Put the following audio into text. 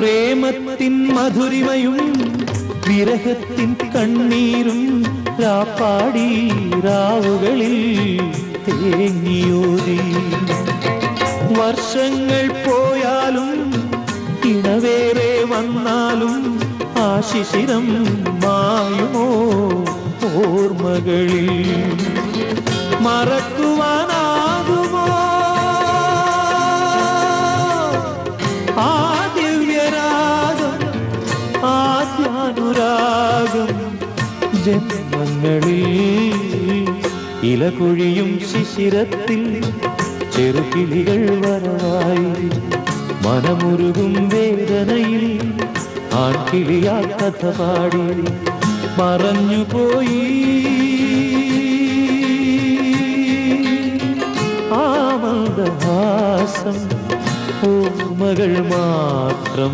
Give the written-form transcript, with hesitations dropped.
പ്രേമത്തിൻ മധുരിമയും വിരഹത്തിൻ കണ്ണീരും രാപ്പാടി രാവുകളിൽ തേങ്ങിയോതി. വർഷങ്ങൾ പോയാലും ഇണവേറെ വന്നാലും ആ ശിശിരം മായുമോ ഓർമ്മകളിൽ? മറക്കുവാനാകുമോ ആ ദിവ്യരാഗം, ആദ്യാനുരാഗം? ജന്മങ്ങളിൽ ഇലകൊഴിയും ശിശിരത്തിൽ ചെറുകിളികൾ വരവായി മനമുരുകും വേദനയിൽ ആൺകിളിയാ കഥ പാടി മറഞ്ഞുപോയി. ആ മന്ദഹാസം ഓർമ്മകൾ മാത്രം.